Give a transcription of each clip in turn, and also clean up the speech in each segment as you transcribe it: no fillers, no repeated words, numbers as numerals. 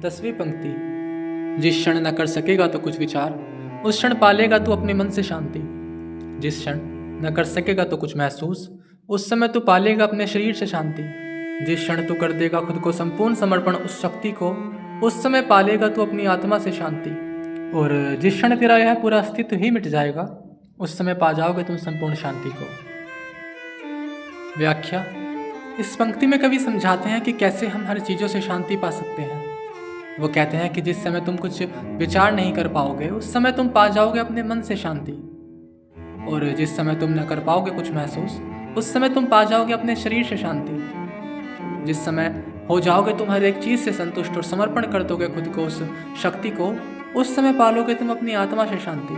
10वीं पंक्ति। जिस क्षण न कर सकेगा तो कुछ विचार, उस क्षण पालेगा तू अपने मन से शांति। जिस क्षण न कर सकेगा तो कुछ महसूस, उस समय तू पालेगा अपने शरीर से शांति। जिस क्षण तू कर देगा खुद को संपूर्ण समर्पण उस शक्ति को, उस समय पालेगा तू अपनी आत्मा से शांति। और जिस क्षण तेरा यह पूरा अस्तित्व ही मिट जाएगा, उस समय पा जाओगे तुम संपूर्ण शांति को। व्याख्या। इस पंक्ति में कवि समझाते हैं कि कैसे हम हर चीज़ों से शांति पा सकते हैं। वो कहते हैं कि जिस समय तुम कुछ विचार नहीं कर पाओगे, उस समय तुम पा जाओगे अपने मन से शांति। और जिस समय तुम न कर पाओगे कुछ महसूस, उस समय तुम पा जाओगे अपने शरीर से शांति। जिस समय हो जाओगे तुम हर एक चीज़ से संतुष्ट और समर्पण कर दोगे खुद को उस शक्ति को, उस समय पालोगे तुम अपनी आत्मा से शांति।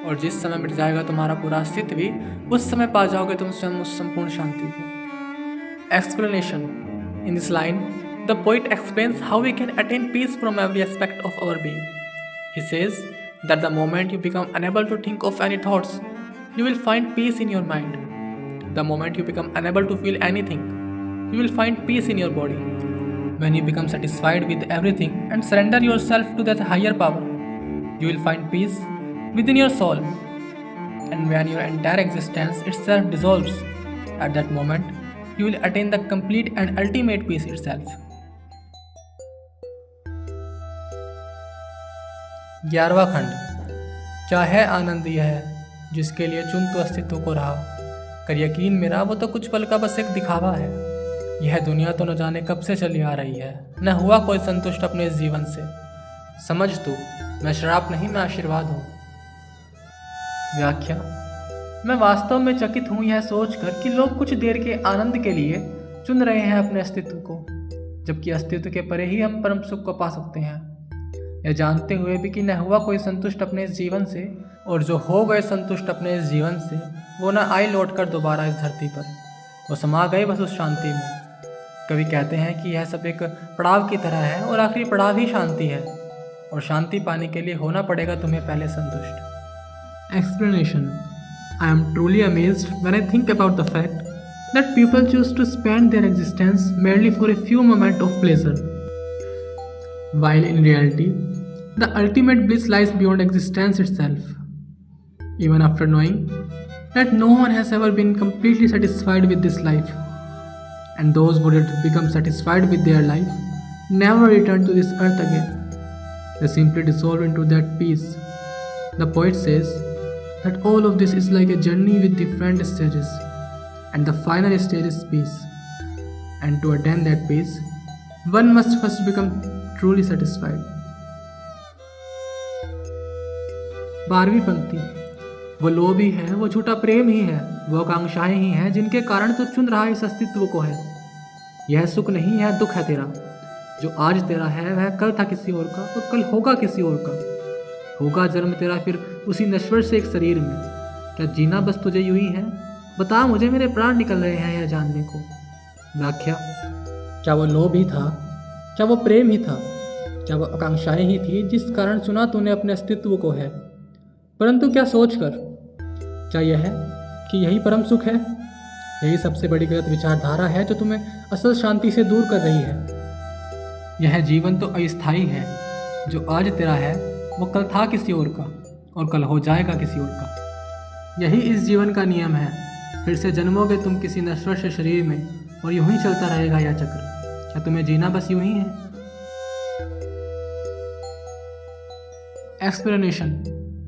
और जिस समय मिट जाएगा तुम्हारा पूरा अस्तित्व भी, उस समय पा जाओगे तुम स्वयं उस संपूर्ण शांति को। Explanation. In this line, the poet explains how we can attain peace from every aspect of our being. He says that the moment you become unable to think of any thoughts, you will find peace in your mind. The moment you become unable to feel anything, you will find peace in your body. When you become satisfied with everything and surrender yourself to that higher power, you will find peace within your soul. And when your entire existence itself dissolves, at that moment, you will attain the complete and ultimate peace itself. 11वां खंड। क्या है आनंद यह जिसके लिए चुन तो अस्तित्व को रहा, कर यकीन मेरा वो तो कुछ पल का बस एक दिखावा है। यह दुनिया तो न जाने कब से चली आ रही है, न हुआ कोई संतुष्ट अपने इस जीवन से। समझ तू, मैं श्राप नहीं, मैं आशीर्वाद हूँ। व्याख्या। मैं वास्तव में चकित हूँ यह सोचकर कि लोग कुछ देर के आनंद के लिए चुन रहे हैं अपने अस्तित्व को, जबकि अस्तित्व के परे ही हम परम सुख को पा सकते हैं। यह जानते हुए भी कि न हुआ कोई संतुष्ट अपने इस जीवन से, और जो हो गए संतुष्ट अपने इस जीवन से, वो न आए लौट कर दोबारा इस धरती पर, वो समा गए बस उस शांति में। कवि कहते हैं कि यह सब एक पड़ाव की तरह है और आखिरी पड़ाव ही शांति है, और शांति पाने के लिए होना पड़ेगा तुम्हें पहले संतुष्ट। Explanation. I am truly amazed when I think about the fact that people choose to spend their existence merely for a few moments of pleasure, while in reality, the ultimate bliss lies beyond existence itself. Even after knowing that no one has ever been completely satisfied with this life, and those who did become satisfied with their life never return to this earth again. They simply dissolve into that peace. The poet says that all of this is like a journey with different stages, and the final stage is peace. And to attain that peace, one must first become truly satisfied. 12वीं पंक्ति। वो लोभ ही है, वो झूठा प्रेम ही है, वो आकांक्षाएं ही हैं जिनके कारण तू चुन रहा इस अस्तित्व को है। यह सुख नहीं, यह दुख है तेरा। जो आज तेरा है वह कल था किसी और का, और कल होगा किसी और का। होगा जन्म तेरा फिर उसी नश्वर से एक शरीर में। क्या जीना बस तुझे यूं ही है? बता मुझे, मेरे प्राण निकल रहे हैं यह जानने को। व्याख्या। क्या वो लोभ ही था? क्या वो प्रेम ही था? क्या वो आकांक्षाएं ही थी जिस कारण चुना तूने अपने अस्तित्व को है? परंतु क्या सोचकर? क्या यह है कि यही परम सुख है? यही सबसे बड़ी गलत विचारधारा है जो तुम्हें असल शांति से दूर कर रही है। यह जीवन तो अस्थायी है। जो आज तेरा है वो कल था किसी और का, और कल हो जाएगा किसी और का। यही इस जीवन का नियम है। फिर से जन्मोगे तुम किसी नश्वर से शरीर में, और यूं ही चलता रहेगा यह चक्र। क्या तुम्हें जीना बस यूं ही है? Explanation.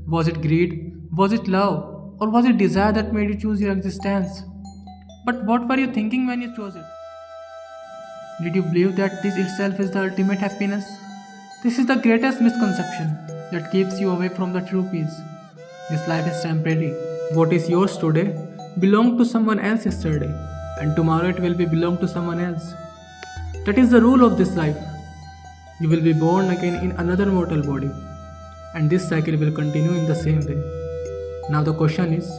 Was it greed? Was it love? Or was it desire that made you choose your existence? But what were you thinking when you chose it? Did you believe that this itself is the ultimate happiness? This is the greatest misconception that keeps you away from the true peace. This life is temporary. What is yours today belonged to someone else yesterday, and tomorrow it will be belong to someone else. That is the rule of this life. You will be born again in another mortal body, and this cycle will continue in the same way. Now the question is,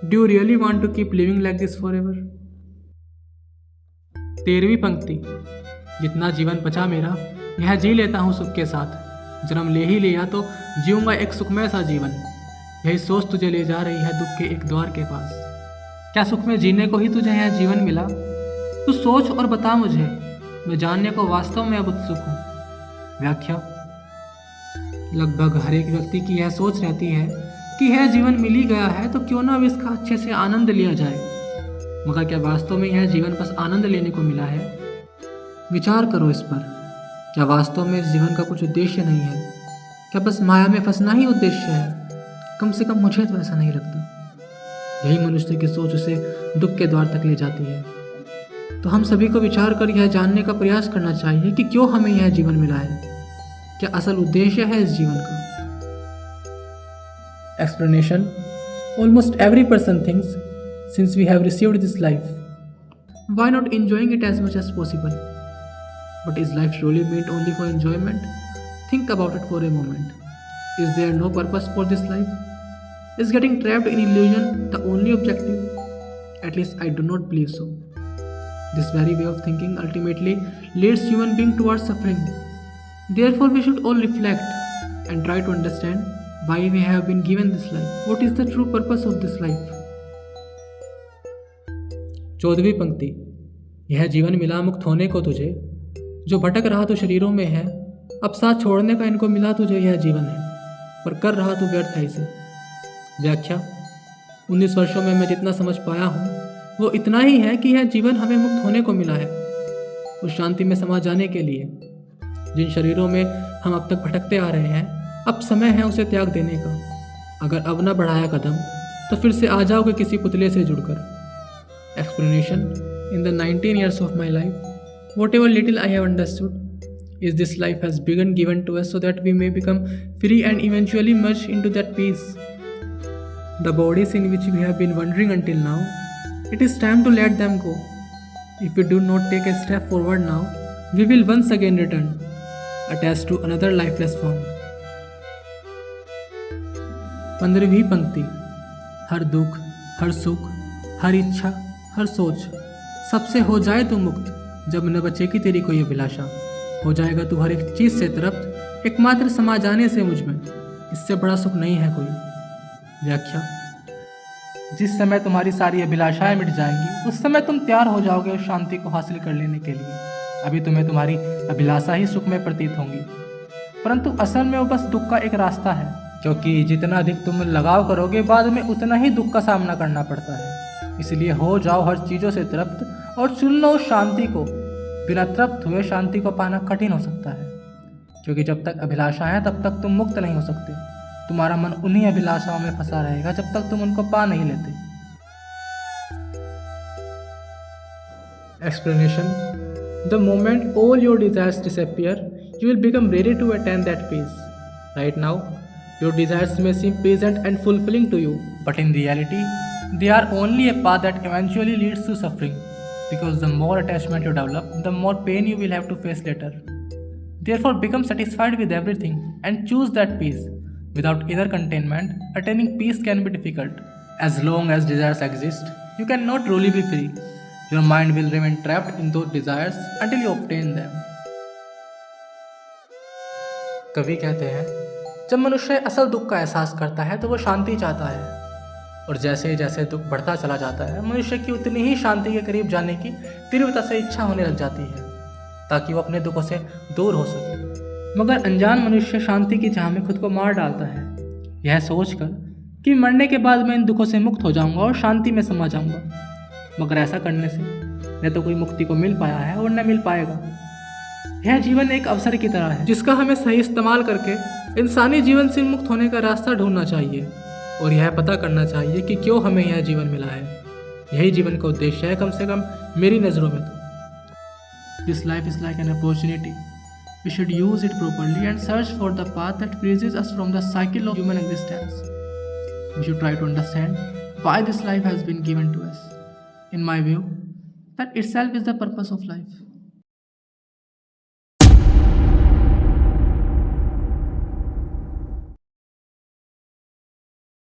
do you really want to keep living like this forever? 13वीं पंक्ति। जितना जीवन बचा मेरा, यह जी लेता हूँ सुख के साथ। जन्म ले ही लिया तो जीऊँगा एक सुखमय सा जीवन। यही सोच तुझे ले जा रही है दुख के एक द्वार के पास। क्या सुख में जीने को ही तुझे यह जीवन मिला? तू सोच और बता मुझे, मैं जानने को वास्तव में अब उत्सुक हूँ। व्याख्या: लगभग हर एक व्यक्ति की यह सोच रहती है कि यह जीवन मिल ही गया है तो क्यों ना अब इसका अच्छे से आनंद लिया जाए। मगर क्या वास्तव में यह जीवन बस आनंद लेने को मिला है? विचार करो इस पर। क्या वास्तव में इस जीवन का कुछ उद्देश्य नहीं है? क्या बस माया में फंसना ही उद्देश्य है? कम से कम मुझे तो ऐसा नहीं लगता। यही मनुष्य की सोच उसे दुख के द्वार तक ले जाती है। तो हम सभी को विचार कर यह जानने का प्रयास करना चाहिए कि क्यों हमें यह जीवन मिला है, क्या असल उद्देश्य है इस जीवन का। Explanation: almost every person thinks, since we have received this life, why not enjoying it as much as possible? But is life truly meant only for enjoyment? Think about it for a moment. Is there no purpose for this life? Is getting trapped in illusion the only objective? At least I do not believe so. This very way of thinking ultimately leads human being towards suffering. Therefore, we should all reflect and try to understand why we have been given this life. What is the true purpose of this life? 14वीं पंक्ति: यह जीवन मिला मुक्त होने को तुझे, जो भटक रहा तो शरीरों में है, अब साथ छोड़ने का इनको मिला तुझे यह जीवन है, पर कर रहा तू व्यर्थ है इसे। व्याख्या: 19 वर्षों में मैं जितना समझ पाया हूँ वो इतना ही है कि यह जीवन हमें मुक्त होने को मिला है, उस शांति में समा जाने के लिए। जिन शरीरों में हम अब तक भटकते आ रहे हैं, अब समय है उसे त्याग देने का। अगर अब न बढ़ाया कदम तो फिर से आ जाओगे किसी पुतले से जुड़कर। Explanation: in the 19 years of my life, whatever little I have understood is this life has been given to us so that we may become free and eventually merge into that peace. The bodies in which we have been wandering until now, it is time to let them go. If we do not take a step forward now, we will once again return, attached to another lifeless form. 15वीं पंक्ति: हर दुख, हर सुख, हर इच्छा, हर सोच, सबसे हो जाए तू मुक्त, जब न बचेगी तेरी कोई अभिलाषा। हो जाएगा तू हर एक चीज़ से तृप्त, एकमात्र समा जाने से मुझ में, इससे बड़ा सुख नहीं है कोई। व्याख्या: जिस समय तुम्हारी सारी अभिलाषाएं मिट जाएंगी उस समय तुम तैयार हो जाओगे उस शांति को हासिल कर लेने के लिए। अभी तुम्हें तुम्हारी अभिलाषा ही सुख में प्रतीत होंगी, परंतु असल में वो बस दुख का एक रास्ता है, क्योंकि जितना अधिक तुम लगाव करोगे बाद में उतना ही दुख का सामना करना पड़ता है। इसलिए हो जाओ हर चीज़ों से तृप्त और चुन लो उस शांति को। बिना तृप्त हुए शांति को पाना कठिन हो सकता है, क्योंकि जब तक अभिलाषा है तब तक तुम मुक्त नहीं हो सकते। तुम्हारा मन उन्हीं अभिलाषाओं में फंसा रहेगा जब तक तुम उनको पा नहीं लेते। Explanation: the moment all your desires disappear, you will become ready to attain that peace. Right now your desires may seem pleasant and fulfilling to you, but in reality they are only a path that eventually leads to suffering, because the more attachment you develop, the more pain you will have to face later. Therefore, become satisfied with everything and choose that peace. Without inner contentment, attaining peace can be difficult. As long as desires exist, you cannot truly be free. Your mind will remain trapped in those desires until you obtain them. कवि कहते हैं, जब मनुष्य असल दुख का एहसास करता है तो वो शांति चाहता है, और जैसे जैसे दुख बढ़ता चला जाता है मनुष्य की उतनी ही शांति के करीब जाने की तीव्रता से इच्छा होने लग जाती है, ताकि वो अपने दुखों से दूर हो सके। मगर अनजान मनुष्य शांति की चाह में खुद को मार डालता है, यह सोचकर कि मरने के बाद मैं इन दुखों से मुक्त हो जाऊंगा और शांति में समा जाऊंगा। मगर ऐसा करने से न तो कोई मुक्ति को मिल पाया है और न मिल पाएगा। यह जीवन एक अवसर की तरह है, जिसका हमें सही इस्तेमाल करके इंसानी जीवन से मुक्त होने का रास्ता ढूंढना चाहिए और यह पता करना चाहिए कि क्यों हमें यह जीवन मिला है। यही जीवन का उद्देश्य है, कम से कम मेरी नज़रों में तो। This life is like an opportunity, we should use it properly and search for the path that frees us from the cycle of human existence. We should try to understand why this life has been given to us. In my view, that itself is the purpose of life.